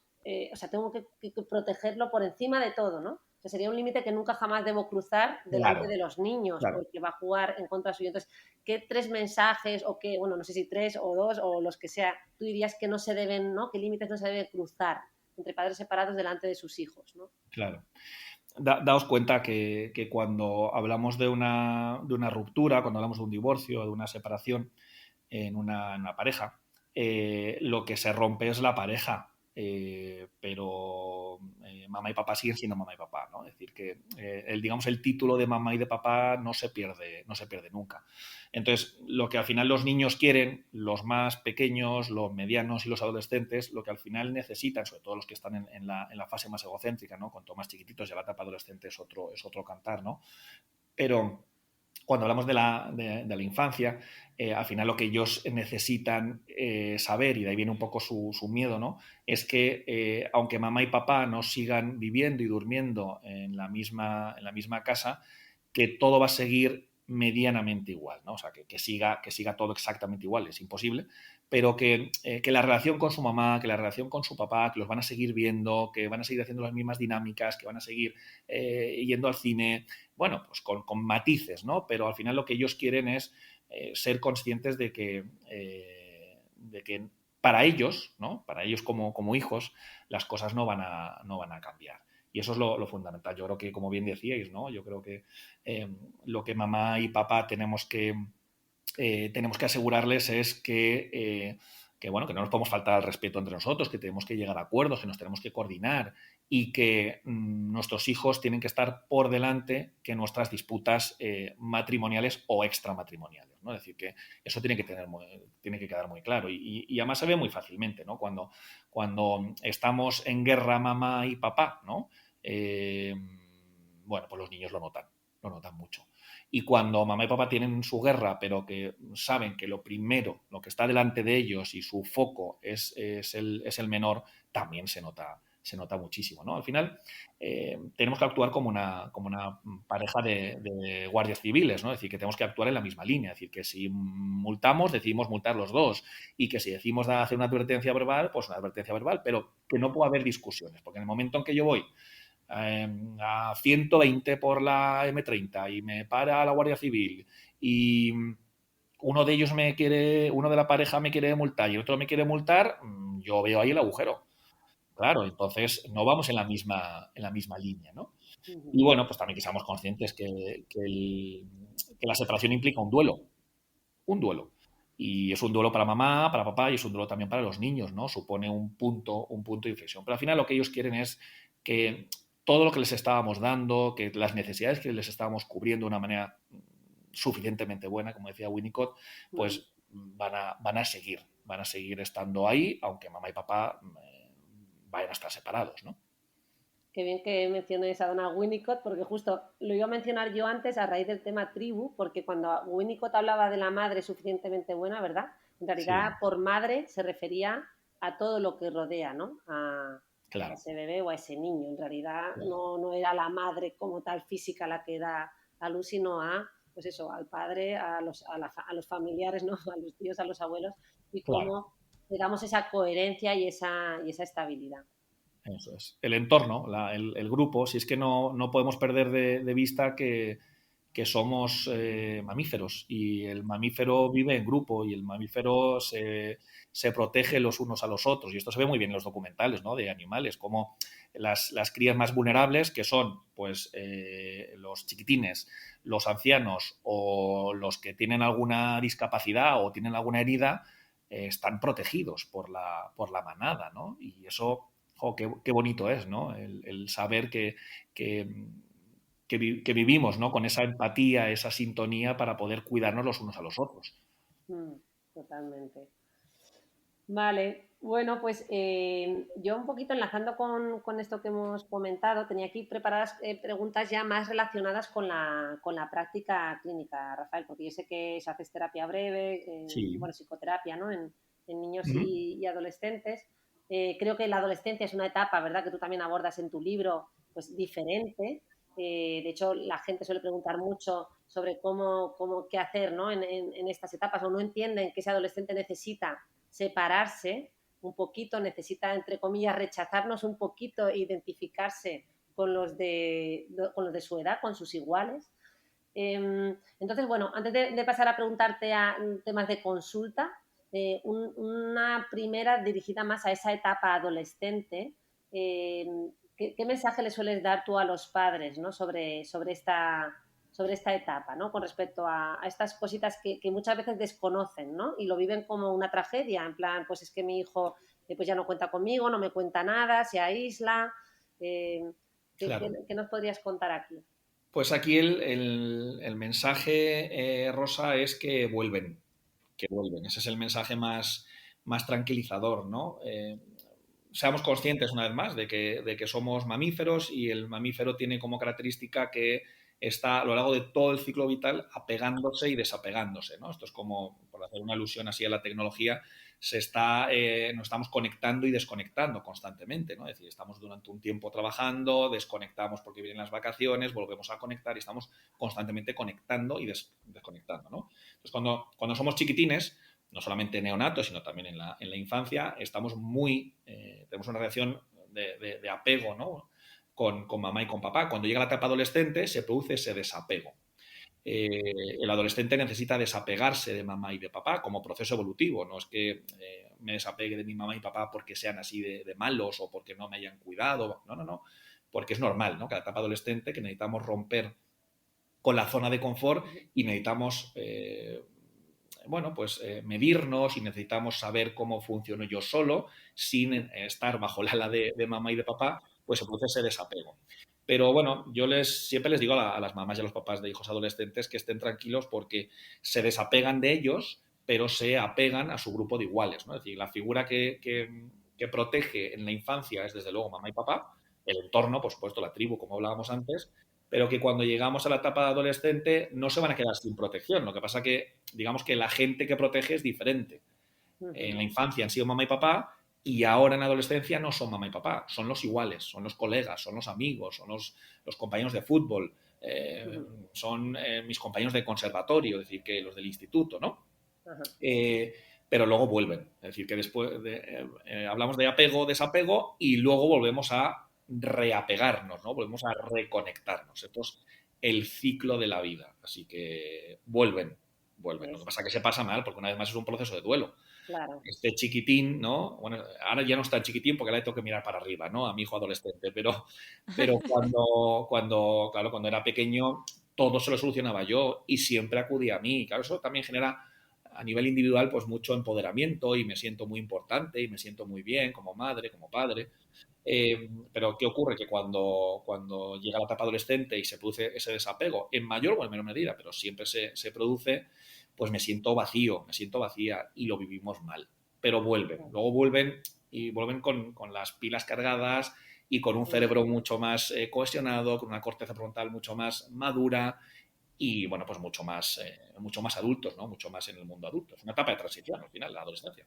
o sea, tengo que protegerlo por encima de todo, ¿no? O sea, sería un límite que nunca jamás debo cruzar delante de los niños, porque va a jugar en contra suyo. Entonces, ¿qué 3 mensajes o qué, bueno, no sé si 3 o 2 o los que sea, tú dirías que no se deben, ¿no? ¿Qué límites no se deben cruzar entre padres separados delante de sus hijos, ¿no? Claro. Daos cuenta que cuando hablamos de una ruptura, cuando hablamos de un divorcio, de una separación en una pareja, lo que se rompe es la pareja, pero mamá y papá siguen siendo mamá y papá, ¿no? Es decir, que digamos el título de mamá y de papá no se pierde nunca. Entonces, lo que al final los niños quieren, los más pequeños, los medianos y los adolescentes, lo que al final necesitan, sobre todo los que están en la fase más egocéntrica, ¿no? Cuanto más chiquititos, ya la etapa adolescente es otro cantar, ¿no? Pero cuando hablamos de la infancia, al final lo que ellos necesitan saber, y de ahí viene un poco su miedo, ¿no? Es que aunque mamá y papá no sigan viviendo y durmiendo en la misma casa, que todo va a seguir medianamente igual, ¿no? O sea, que siga todo exactamente igual, es imposible, pero que la relación con su mamá, que la relación con su papá, que los van a seguir viendo, que van a seguir haciendo las mismas dinámicas, que van a seguir yendo al cine, bueno, pues con matices, ¿no? Pero al final lo que ellos quieren es ser conscientes de que para ellos, ¿no? Para ellos como hijos, las cosas no van a cambiar. Y eso es lo fundamental. Yo creo que, como bien decíais, ¿no? Yo creo que lo que mamá y papá tenemos que asegurarles es que bueno, que no nos podemos faltar al respeto entre nosotros, que tenemos que llegar a acuerdos, que nos tenemos que coordinar y que nuestros hijos tienen que estar por delante que nuestras disputas matrimoniales o extramatrimoniales, ¿no? Es decir, que eso tiene que quedar muy claro y además se ve muy fácilmente, ¿no? Cuando estamos en guerra mamá y papá, ¿no? Bueno, pues los niños lo notan mucho. Y cuando mamá y papá tienen su guerra, pero que saben que lo que está delante de ellos y su foco es el menor, también se nota muchísimo, ¿no? Al final tenemos que actuar como una pareja de guardias civiles, ¿no? Es decir, que tenemos que actuar en la misma línea. Es decir, que si multamos, decidimos multar los dos. Y que si decimos hacer una advertencia verbal, pues una advertencia verbal, pero que no pueda haber discusiones. Porque en el momento en que yo voy a 120 por la M30 y me para la Guardia Civil y uno de la pareja me quiere multar y el otro me quiere multar, yo veo ahí el agujero. Claro, entonces no vamos en la misma línea, ¿no? Y bueno, pues también que seamos conscientes que la separación implica un duelo. Y es un duelo para mamá, para papá y es un duelo también para los niños, ¿no? Supone un punto de inflexión. Pero al final lo que ellos quieren es que todo lo que les estábamos dando, que las necesidades que les estábamos cubriendo de una manera suficientemente buena, como decía Winnicott, pues van a seguir estando ahí, aunque mamá y papá vayan a estar separados, ¿no? Qué bien que menciones a dona Winnicott, porque justo lo iba a mencionar yo antes a raíz del tema tribu, porque cuando Winnicott hablaba de la madre suficientemente buena, ¿verdad? En realidad, Sí. por madre se refería a todo lo que rodea, ¿no? A Claro. ese bebé o a ese niño. En realidad, Claro. no era la madre como tal física la que da a luz, sino a, pues eso, al padre, a los familiares, ¿no? A los tíos, a los abuelos, y Claro. cómo le damos esa coherencia y esa estabilidad. Eso es. El entorno, el grupo, si es que no podemos perder de vista que somos mamíferos y el mamífero vive en grupo y el mamífero se protege los unos a los otros. Y esto se ve muy bien en los documentales, ¿no? De animales, como las crías más vulnerables, que son pues los chiquitines, los ancianos o los que tienen alguna discapacidad o tienen alguna herida, están protegidos por la manada, ¿no? Y eso... Jo, qué bonito es, ¿no? El saber que vivimos, ¿no? Con esa empatía, esa sintonía para poder cuidarnos los unos a los otros. Totalmente. Vale, bueno, pues yo un poquito enlazando con esto que hemos comentado, tenía aquí preparadas preguntas ya más relacionadas con la práctica clínica, Rafael, porque yo sé que haces terapia breve, Sí. bueno, psicoterapia, ¿no? En niños Uh-huh. y adolescentes. Creo que la adolescencia es una etapa, ¿verdad?, que tú también abordas en tu libro, pues diferente. De hecho, la gente suele preguntar mucho sobre qué hacer, ¿no? En estas etapas, o no entienden que ese adolescente necesita separarse un poquito, necesita, entre comillas, rechazarnos un poquito e identificarse con los de su edad, con sus iguales. Entonces, bueno, antes de pasar a preguntarte a temas de consulta, una primera dirigida más a esa etapa adolescente. ¿Qué mensaje le sueles dar tú a los padres, ¿no? sobre esta etapa, ¿no? Con respecto a estas cositas que muchas veces desconocen, ¿no? Y lo viven como una tragedia, en plan, pues es que mi hijo pues ya no cuenta conmigo, no me cuenta nada, se aísla. Claro. ¿Qué nos podrías contar aquí? Pues aquí el mensaje, Rosa, es que vuelven. Ese es el mensaje más tranquilizador, ¿no? Seamos conscientes una vez más de que somos mamíferos y el mamífero tiene como característica que está a lo largo de todo el ciclo vital apegándose y desapegándose, ¿no? Esto es como, por hacer una alusión así a la tecnología, nos estamos conectando y desconectando constantemente, ¿no? Es decir, estamos durante un tiempo trabajando, desconectamos porque vienen las vacaciones, volvemos a conectar y estamos constantemente conectando y desconectando, ¿no? Entonces, cuando somos chiquitines, no solamente neonatos, sino también en la infancia, estamos tenemos una relación de apego, ¿no? Con mamá y con papá. Cuando llega la etapa adolescente se produce ese desapego. El adolescente necesita desapegarse de mamá y de papá como proceso evolutivo. No es que me desapegue de mi mamá y papá porque sean así de malos o porque no me hayan cuidado. No. Porque es normal, ¿no? Cada etapa adolescente que necesitamos romper con la zona de confort y necesitamos medirnos y necesitamos saber cómo funciono yo solo sin estar bajo la ala de mamá y de papá, pues se produce ese desapego. Pero bueno, yo siempre les digo a las mamás y a los papás de hijos adolescentes que estén tranquilos porque se desapegan de ellos, pero se apegan a su grupo de iguales, ¿no? Es decir, la figura que protege en la infancia es desde luego mamá y papá, el entorno, por supuesto, la tribu, como hablábamos antes, pero que cuando llegamos a la etapa de adolescente no se van a quedar sin protección. Lo que pasa que, digamos que la gente que protege es diferente. En la infancia han sido mamá y papá y ahora en la adolescencia no son mamá y papá, son los iguales, son los colegas, son los amigos, son los compañeros de fútbol, son mis compañeros de conservatorio, es decir, que los del instituto, ¿no? Pero luego vuelven. Es decir, que después hablamos de apego, desapego y luego volvemos a reapegarnos, ¿no? Volvemos a reconectarnos. Esto es el ciclo de la vida. Así que vuelven. Lo que pasa es que se pasa mal, porque una vez más es un proceso de duelo. Claro. Este chiquitín, ¿no? Bueno, ahora ya no está chiquitín porque ahora le tengo que mirar para arriba, ¿no? A mi hijo adolescente, pero cuando era pequeño todo se lo solucionaba yo y siempre acudía a mí. Claro, eso también genera a nivel individual, pues mucho empoderamiento y me siento muy importante y me siento muy bien como madre, como padre. Pero ¿qué ocurre? Que cuando llega la etapa adolescente y se produce ese desapego, en mayor o en menor medida, pero siempre se produce, pues me siento vacío, me siento vacía y lo vivimos mal. Pero luego vuelven y vuelven con las pilas cargadas y con un cerebro mucho más cohesionado, con una corteza frontal mucho más madura y, bueno, pues mucho más adultos, ¿no? Mucho más en el mundo adulto. Es una etapa de transición, al final, la adolescencia.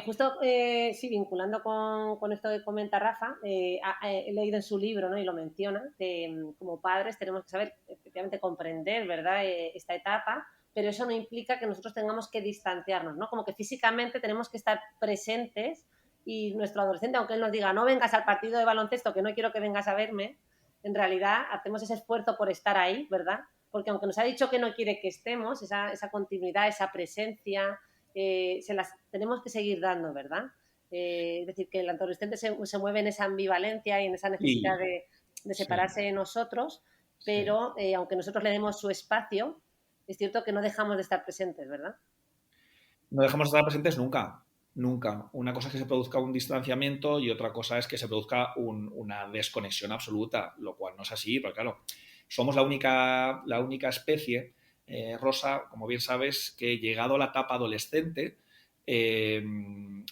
Justo, sí, vinculando con esto que comenta Rafa, he leído en su libro, ¿no? Y lo menciona, que como padres tenemos que saber, efectivamente, comprender, ¿verdad?, esta etapa, pero eso no implica que nosotros tengamos que distanciarnos, ¿no? Como que físicamente tenemos que estar presentes y nuestro adolescente, aunque él nos diga, no vengas al partido de baloncesto, que no quiero que vengas a verme, en realidad hacemos ese esfuerzo por estar ahí, ¿verdad? Porque aunque nos ha dicho que no quiere que estemos, esa continuidad, esa presencia, se las tenemos que seguir dando, ¿verdad? Es decir, que el adolescente se mueve en esa ambivalencia y en esa necesidad de separarse de nosotros, pero aunque nosotros le demos su espacio, es cierto que no dejamos de estar presentes, ¿verdad? No dejamos de estar presentes nunca, nunca. Una cosa es que se produzca un distanciamiento y otra cosa es que se produzca una desconexión absoluta, lo cual no es así, porque claro, somos la única especie, Rosa, como bien sabes, que llegado a la etapa adolescente,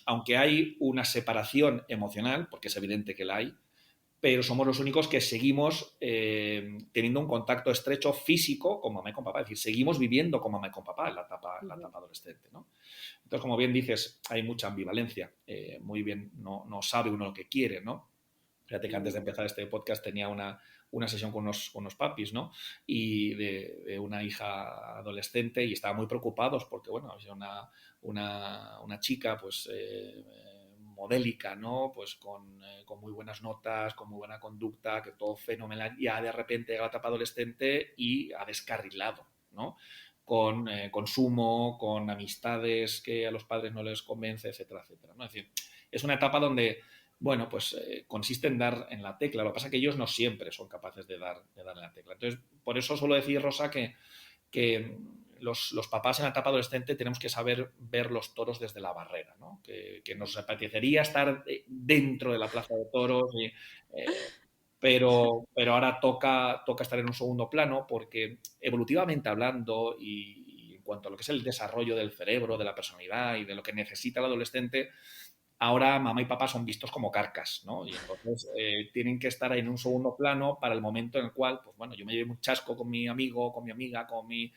aunque hay una separación emocional, porque es evidente que la hay, pero somos los únicos que seguimos teniendo un contacto estrecho físico con mamá y con papá. Es decir, seguimos viviendo con mamá y con papá en la etapa adolescente, ¿no? Entonces, como bien dices, hay mucha ambivalencia. Muy bien, no sabe uno lo que quiere, ¿no? Fíjate que antes de empezar este podcast tenía una sesión con unos papis, ¿no? Y de una hija adolescente y estaban muy preocupados porque, bueno, había una chica, pues, modélica, ¿no? Pues con muy buenas notas, con muy buena conducta, que todo fenomenal, ya de repente llega la etapa adolescente y ha descarrilado, ¿no? Con consumo, con amistades que a los padres no les convence, etcétera, etcétera, ¿no? Es decir, es una etapa donde, bueno, pues consiste en dar en la tecla. Lo que pasa es que ellos no siempre son capaces de dar en la tecla. Entonces, por eso suelo decir, Rosa, que los papás en la etapa adolescente tenemos que saber ver los toros desde la barrera, ¿no? Que nos apetecería estar dentro de la plaza de toros, pero ahora toca estar en un segundo plano porque evolutivamente hablando y en cuanto a lo que es el desarrollo del cerebro, de la personalidad y de lo que necesita el adolescente, ahora mamá y papá son vistos como carcas, ¿no? Y entonces tienen que estar en un segundo plano para el momento en el cual, pues bueno, yo me llevo un chasco con mi amigo, con mi amiga, con mi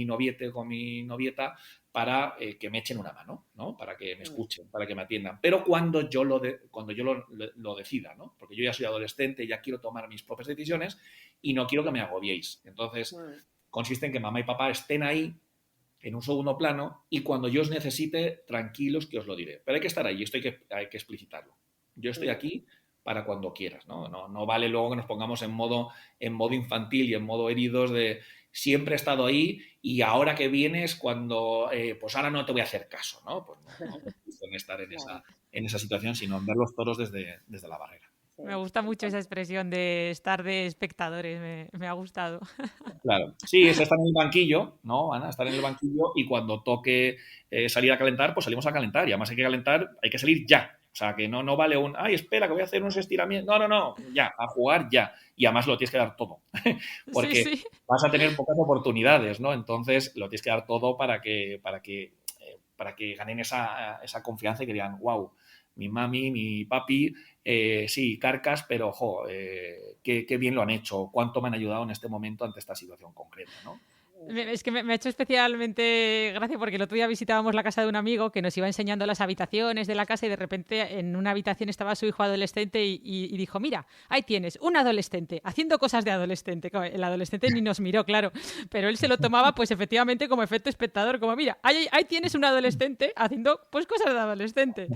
noviete, con mi novieta, para que me echen una mano, ¿no? Para que me escuchen, para que me atiendan. Pero cuando yo lo decida, ¿no? Porque yo ya soy adolescente, ya quiero tomar mis propias decisiones y no quiero que me agobiéis. Entonces, consiste en que mamá y papá estén ahí en un segundo plano y cuando yo os necesite, tranquilos que os lo diré. Pero hay que estar ahí, esto hay que explicitarlo. Yo estoy aquí para cuando quieras, ¿no? No vale luego que nos pongamos en modo infantil y en modo heridos de siempre he estado ahí y ahora que vienes cuando, pues ahora no te voy a hacer caso, ¿no? Pues no en estar en esa situación, sino en ver los toros desde la barrera. Me gusta mucho esa expresión de estar de espectadores, me ha gustado. Claro, sí, es estar en el banquillo, ¿no, Ana? Estar en el banquillo y cuando toque salir a calentar, pues salimos a calentar. Y además hay que calentar, hay que salir ya. O sea, que no vale ay, espera, que voy a hacer unos estiramientos. No, ya, a jugar ya. Y además lo tienes que dar todo. Porque vas a tener pocas oportunidades, ¿no? Entonces lo tienes que dar todo para que ganen esa confianza y que digan, wow, mi mami, mi papi, sí, carcas, pero ojo, qué bien lo han hecho, cuánto me han ayudado en este momento ante esta situación concreta, ¿no? Es que me ha hecho especialmente gracia porque el otro día visitábamos la casa de un amigo que nos iba enseñando las habitaciones de la casa y de repente en una habitación estaba su hijo adolescente y dijo, mira, ahí tienes, un adolescente haciendo cosas de adolescente. El adolescente ni nos miró, claro, pero él se lo tomaba pues efectivamente como efecto espectador, como mira, ahí tienes un adolescente haciendo pues cosas de adolescente.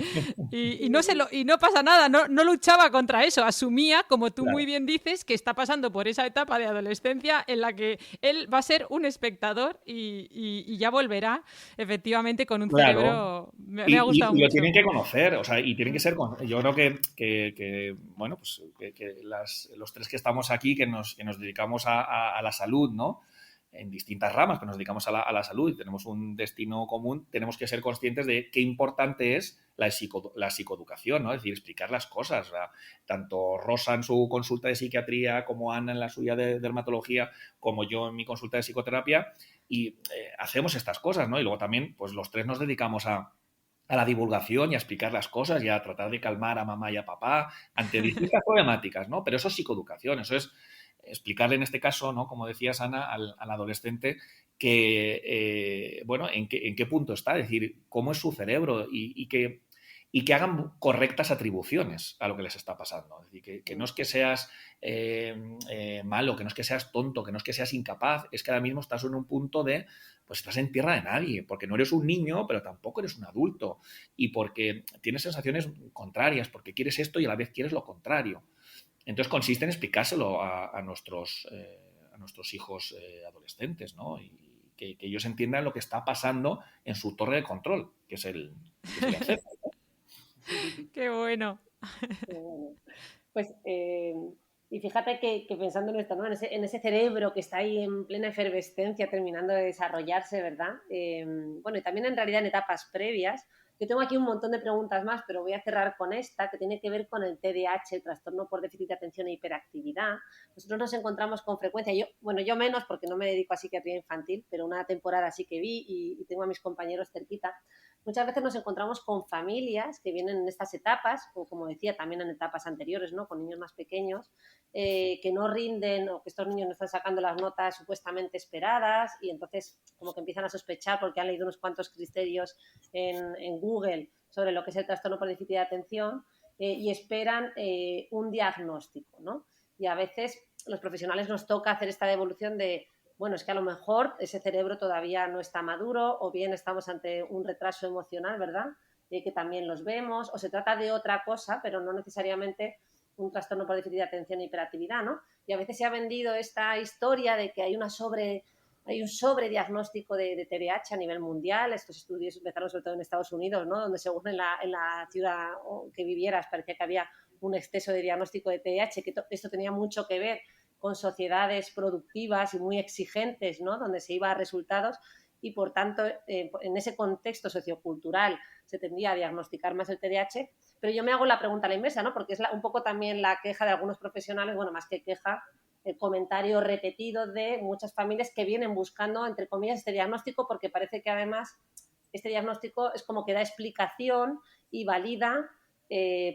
Y no pasa nada, no luchaba contra eso, asumía, como tú muy bien dices, que está pasando por esa etapa de adolescencia en la que él va a ser un espectador y ya volverá efectivamente con un cerebro. Me ha gustado mucho. Y lo tienen que conocer, o sea, y tienen que ser. Yo creo que bueno, pues que los tres que estamos aquí, que nos dedicamos a la salud, ¿no? en distintas ramas, que nos dedicamos a la salud y tenemos un destino común, tenemos que ser conscientes de qué importante es la psicoeducación, ¿no? Es decir, explicar las cosas. O sea, tanto Rosa en su consulta de psiquiatría, como Ana en la suya de dermatología, como yo en mi consulta de psicoterapia, y hacemos estas cosas, ¿no? Y luego también, pues los tres nos dedicamos a la divulgación y a explicar las cosas y a tratar de calmar a mamá y a papá ante distintas problemáticas, ¿no? Pero eso es psicoeducación, eso es explicarle en este caso, ¿no? Como decías, Ana, al adolescente que, bueno, en qué punto está, es decir, cómo es su cerebro y que hagan correctas atribuciones a lo que les está pasando. Es decir, que no es que seas malo, que no es que seas tonto, que no es que seas incapaz, es que ahora mismo estás en un punto de, pues estás en tierra de nadie, porque no eres un niño, pero tampoco eres un adulto, y porque tienes sensaciones contrarias, porque quieres esto y a la vez quieres lo contrario. Entonces consiste en explicárselo a nuestros hijos adolescentes, ¿no? Y que ellos entiendan lo que está pasando en su torre de control, que es el cerebro. Qué bueno. Bueno, pues, y fíjate que pensando en esto, ¿no? En ese cerebro que está ahí en plena efervescencia, terminando de desarrollarse, ¿verdad? Bueno, y también en realidad en etapas previas. Yo tengo aquí un montón de preguntas más, pero voy a cerrar con esta, que tiene que ver con el TDAH, el trastorno por déficit de atención e hiperactividad. Nosotros nos encontramos con frecuencia, yo menos porque no me dedico a psiquiatría infantil, pero una temporada sí que vi y tengo a mis compañeros cerquita. Muchas veces nos encontramos con familias que vienen en estas etapas, o como decía, también en etapas anteriores, ¿no? Con niños más pequeños, que no rinden o que estos niños no están sacando las notas supuestamente esperadas y entonces como que empiezan a sospechar porque han leído unos cuantos criterios en Google sobre lo que es el trastorno por déficit de atención y esperan un diagnóstico, ¿no? Y a veces los profesionales nos toca hacer esta devolución de bueno, es que a lo mejor ese cerebro todavía no está maduro o bien estamos ante un retraso emocional, ¿verdad? Que también los vemos, o se trata de otra cosa, pero no necesariamente un trastorno por déficit de atención e hiperactividad, ¿no? Y a veces se ha vendido esta historia de que hay un sobrediagnóstico de TDAH a nivel mundial. Estos estudios empezaron sobre todo en Estados Unidos, ¿no? Donde según en la ciudad que vivieras parecía que había un exceso de diagnóstico de TDAH, que esto tenía mucho que ver con sociedades productivas y muy exigentes, ¿no? Donde se iba a resultados y, por tanto, en ese contexto sociocultural se tendría a diagnosticar más el TDAH. Pero yo me hago la pregunta a la inversa, ¿no? Porque es un poco también la queja de algunos profesionales, bueno, más que queja, el comentario repetido de muchas familias que vienen buscando, entre comillas, este diagnóstico porque parece que además este diagnóstico es como que da explicación y valida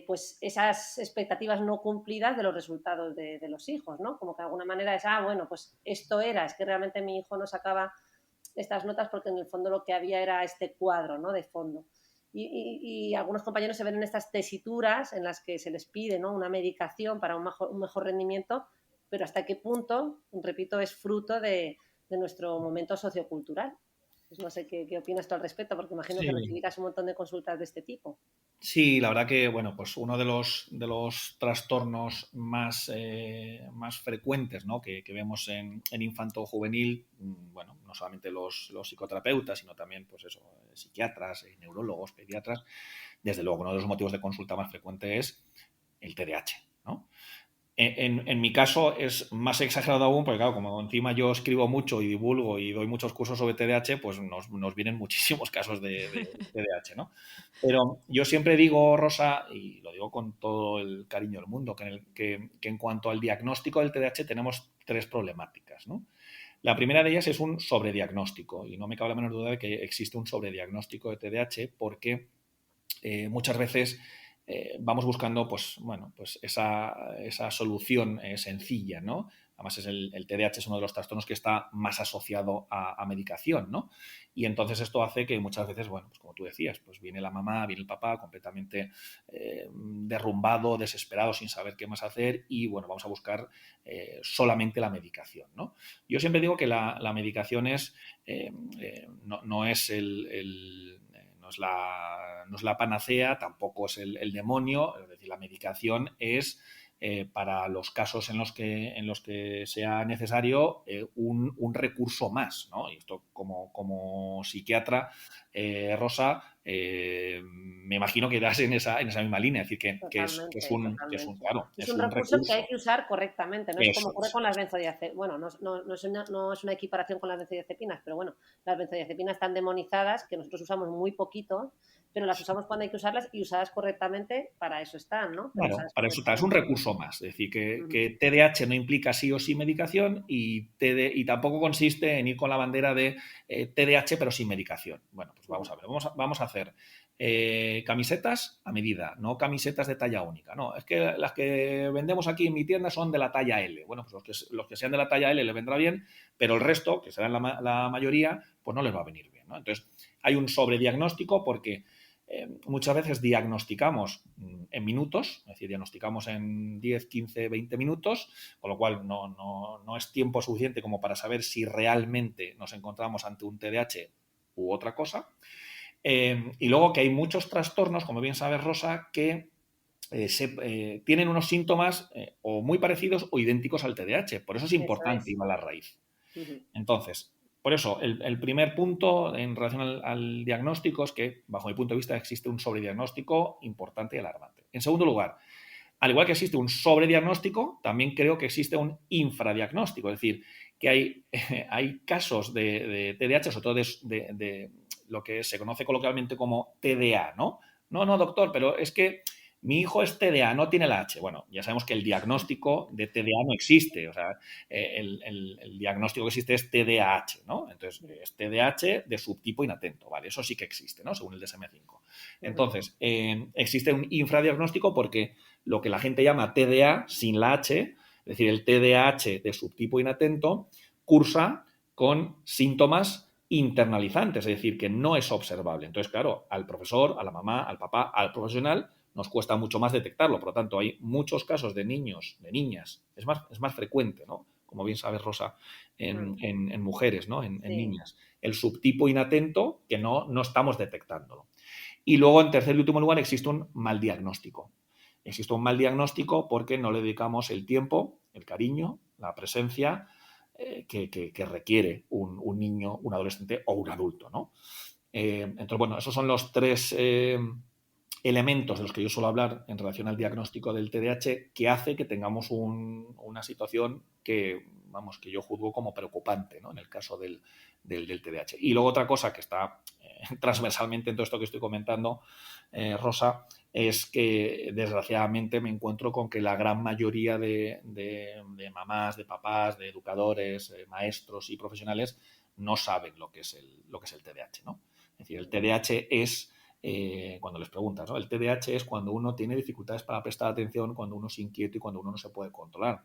pues esas expectativas no cumplidas de los resultados de los hijos, ¿no? Como que de alguna manera es, bueno, pues esto es que realmente mi hijo no sacaba estas notas porque en el fondo lo que había era este cuadro, ¿no? De fondo. Y algunos compañeros se ven en estas tesituras en las que se les pide, ¿no? Una medicación para un mejor rendimiento, pero hasta qué punto, repito, es fruto de nuestro momento sociocultural. Pues no sé qué opinas tú al respecto, porque imagino que recibirás un montón de consultas de este tipo. Sí, la verdad que, bueno, pues uno de los trastornos más frecuentes, ¿no? que vemos en infanto-juvenil, bueno, no solamente los psicoterapeutas, sino también, pues eso, psiquiatras, neurólogos, pediatras, desde luego uno de los motivos de consulta más frecuente es el TDAH, ¿no? En mi caso es más exagerado aún, porque claro, como encima yo escribo mucho y divulgo y doy muchos cursos sobre TDAH, pues nos vienen muchísimos casos de TDAH, ¿no? Pero yo siempre digo, Rosa, y lo digo con todo el cariño del mundo, que en cuanto al diagnóstico del TDAH tenemos tres problemáticas, ¿no? La primera de ellas es un sobrediagnóstico, y no me cabe la menor duda de que existe un sobrediagnóstico de TDAH porque muchas veces vamos buscando, pues, bueno, pues esa solución sencilla, ¿no? Además, el TDAH es uno de los trastornos que está más asociado a medicación, ¿no? Y entonces esto hace que muchas veces, bueno, pues como tú decías, pues viene la mamá, viene el papá completamente derrumbado, desesperado, sin saber qué más hacer y, bueno, vamos a buscar solamente la medicación, ¿no? Yo siempre digo que la medicación no es no es la panacea, tampoco es el demonio, es decir, la medicación es para los casos en los que sea necesario un recurso más, ¿no? Y esto como psiquiatra, Rosa, me imagino que das en esa misma línea, es decir, que es claro, es es un un recurso que hay recurso. que usar correctamente, no es como Eso ocurre es, con las eso. benzodiazepinas. Bueno, no es una equiparación con las benzodiazepinas, pero bueno, las benzodiazepinas están demonizadas, que nosotros usamos muy poquito, pero las usamos cuando hay que usarlas y usadas correctamente, para eso están, ¿no? Pero Bueno, usadas para eso es un correctamente. recurso más. Es decir, Ujú. que TDAH no implica sí o sí medicación y tampoco consiste en ir con la bandera de TDAH pero sin medicación. Bueno, pues vamos a ver, vamos a hacer camisetas a medida, no camisetas de talla única. No, es que las que vendemos aquí en mi tienda son de la talla L. Bueno, pues los que sean de la talla L les vendrá bien, pero el resto, que serán la mayoría, pues no les va a venir bien, ¿no? Entonces, hay un sobrediagnóstico porque muchas veces diagnosticamos en minutos, es decir, diagnosticamos en 10, 15, 20 minutos, con lo cual no es tiempo suficiente como para saber si realmente nos encontramos ante un TDAH u otra cosa. Y luego que hay muchos trastornos, como bien sabes, Rosa, que tienen unos síntomas o muy parecidos o idénticos al TDAH. Por eso es Eso importante es. ir a la raíz. Ujú. Entonces, por eso, el primer punto en relación al diagnóstico es que, bajo mi punto de vista, existe un sobrediagnóstico importante y alarmante. En segundo lugar, al igual que existe un sobrediagnóstico, también creo que existe un infradiagnóstico. Es decir, que hay casos de TDAH, sobre todo de lo que se conoce coloquialmente como TDA, ¿no? No, doctor, pero es que mi hijo es TDA, no tiene la H. Bueno, ya sabemos que el diagnóstico de TDA no existe. O sea, el diagnóstico que existe es TDAH, ¿no? Entonces, es TDAH de subtipo inatento, ¿vale? Eso sí que existe, ¿no? Según el DSM-5. Entonces, existe un infradiagnóstico porque lo que la gente llama TDA sin la H, es decir, el TDAH de subtipo inatento, cursa con síntomas internalizantes, es decir, que no es observable. Entonces, claro, al profesor, a la mamá, al papá, al profesional, nos cuesta mucho más detectarlo. Por lo tanto, hay muchos casos de niños, de niñas, es más frecuente, ¿no? Como bien sabes, Rosa, en mujeres, ¿no? En Sí. niñas. El subtipo inatento que no estamos detectándolo. Y luego, en tercer y último lugar, existe un mal diagnóstico. Existe un mal diagnóstico porque no le dedicamos el tiempo, el cariño, la presencia que requiere un niño, un adolescente o un adulto, ¿no? Entonces, bueno, esos son los tres elementos de los que yo suelo hablar en relación al diagnóstico del TDAH que hace que tengamos una situación que yo juzgo como preocupante, ¿no? En el caso del TDAH. Y luego otra cosa que está transversalmente en todo esto que estoy comentando, Rosa, es que desgraciadamente me encuentro con que la gran mayoría de mamás, de papás, de educadores, maestros y profesionales no saben lo que es el TDAH, ¿no? Es decir, el TDAH es cuando les preguntas, ¿no? El TDAH es cuando uno tiene dificultades para prestar atención, cuando uno es inquieto y cuando uno no se puede controlar.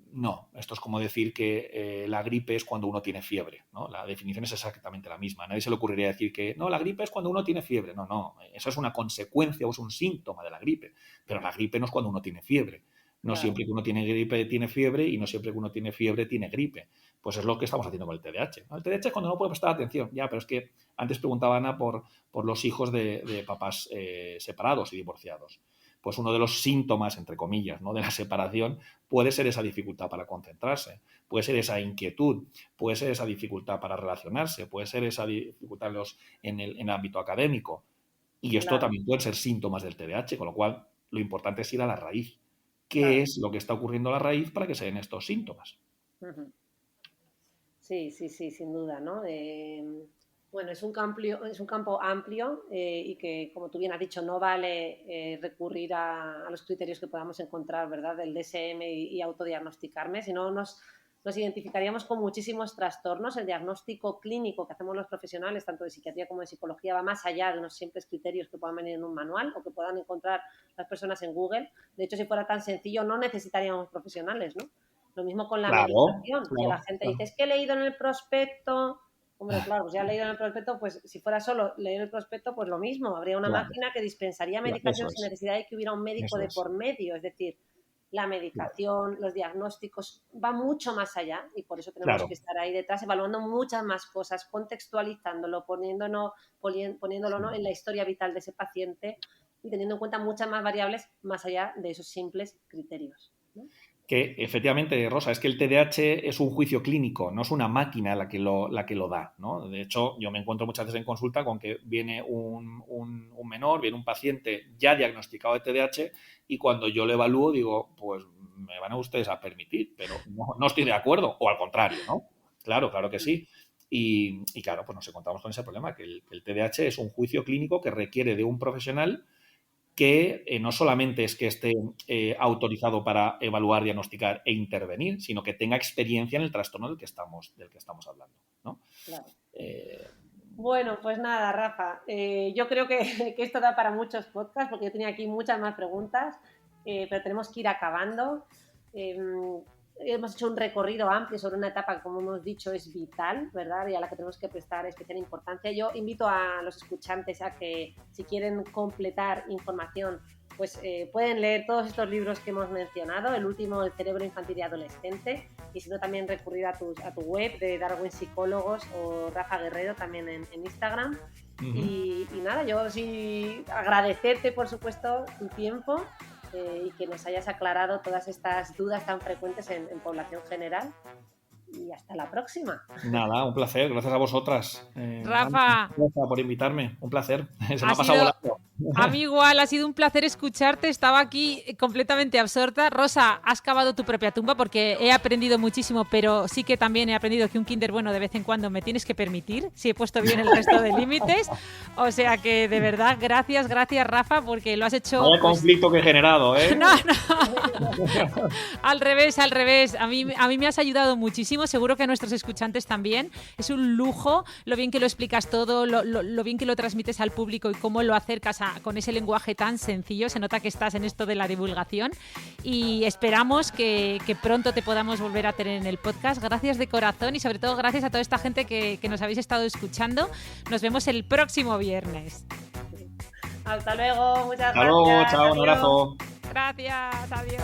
No, esto es como decir que la gripe es cuando uno tiene fiebre, ¿no? La definición es exactamente la misma. A nadie se le ocurriría decir que no, la gripe es cuando uno tiene fiebre. No, eso es una consecuencia o es un síntoma de la gripe, pero la gripe no es cuando uno tiene fiebre. No Claro. siempre que uno tiene gripe tiene fiebre y no siempre que uno tiene fiebre tiene gripe. Pues es lo que estamos haciendo con el TDAH, ¿no? El TDAH es cuando no puede prestar atención. Ya, pero es que antes preguntaba Ana por los hijos de papás separados y divorciados. Pues uno de los síntomas, entre comillas, ¿no? de la separación puede ser esa dificultad para concentrarse, puede ser esa inquietud, puede ser esa dificultad para relacionarse, puede ser esa dificultad en el ámbito académico. Y esto Claro, también pueden ser síntomas del TDAH, con lo cual lo importante es ir a la raíz. ¿Qué claro. es lo que está ocurriendo a la raíz para que se den estos síntomas? Ujú. Sí, sí, sí, sin duda, ¿no? Bueno, es un campo amplio y que, como tú bien has dicho, no vale recurrir a los criterios que podamos encontrar, ¿verdad? Del DSM y autodiagnosticarme, sino nos identificaríamos con muchísimos trastornos. El diagnóstico clínico que hacemos los profesionales, tanto de psiquiatría como de psicología, va más allá de unos simples criterios que puedan venir en un manual o que puedan encontrar las personas en Google. De hecho, si fuera tan sencillo, no necesitaríamos profesionales, ¿no? Lo mismo con la Claro, medicación, que la claro, gente dice, claro. es que he leído en el prospecto. Hombre, claro, pues ya he leído en el prospecto, pues si fuera solo leer el prospecto, pues lo mismo. Habría una Claro, máquina que dispensaría claro, medicación sin necesidad de que hubiera un médico eso de es, por medio. Es decir, la claro, medicación, los diagnósticos, va mucho más allá y por eso tenemos que claro. estar ahí detrás, evaluando muchas más cosas, contextualizándolo, poniéndolo, ¿no? en la historia vital de ese paciente y teniendo en cuenta muchas más variables más allá de esos simples criterios, ¿no? Que efectivamente, Rosa, es que el TDAH es un juicio clínico, no es una máquina la que lo da, ¿no? De hecho, yo me encuentro muchas veces en consulta con que viene un menor, viene un paciente ya diagnosticado de TDAH y cuando yo lo evalúo digo, pues me van a ustedes a permitir, pero no estoy de acuerdo, o al contrario, ¿no? Claro que sí. Y claro, pues nos encontramos con ese problema, que el TDAH es un juicio clínico que requiere de un profesional que no solamente es que esté autorizado para evaluar, diagnosticar e intervenir, sino que tenga experiencia en el trastorno del que estamos hablando, ¿no? Claro. Bueno, pues nada, Rafa, yo creo que esto da para muchos podcasts, porque yo tenía aquí muchas más preguntas, pero tenemos que ir acabando. Hemos hecho un recorrido amplio sobre una etapa que, como hemos dicho, es vital, ¿verdad? Y a la que tenemos que prestar especial importancia. Yo invito a los escuchantes a que, si quieren completar información, pues pueden leer todos estos libros que hemos mencionado, el último, El cerebro infantil y adolescente, y si no, también recurrir a tu web de Darwin Psicólogos o Rafa Guerrero también en Instagram. Uh-huh. Y nada, yo sí agradecerte, por supuesto, tu tiempo. Y que nos hayas aclarado todas estas dudas tan frecuentes en población general. Y hasta la próxima. Nada, un placer. Gracias a vosotras. Rafa. Gracias por invitarme. Un placer. Se me ha pasado volando. A mí igual, ha sido un placer escucharte. Estaba aquí completamente absorta. Rosa, has cavado tu propia tumba porque he aprendido muchísimo, pero sí que también he aprendido que un kinder bueno de vez en cuando me tienes que permitir, si he puesto bien el resto de límites. O sea que, de verdad, gracias, Rafa, porque lo has hecho... Vaya conflicto que he generado, ¿eh? No. Al revés. A mí me has ayudado muchísimo. Seguro que a nuestros escuchantes también. Es un lujo lo bien que lo explicas todo, lo bien que lo transmites al público y cómo lo acercas con ese lenguaje tan sencillo. Se nota que estás en esto de la divulgación y esperamos que pronto te podamos volver a tener en el podcast. Gracias de corazón y sobre todo gracias a toda esta gente que nos habéis estado escuchando. Nos vemos el próximo viernes. Hasta luego, muchas gracias. Hasta luego, chao, un abrazo. Gracias, adiós.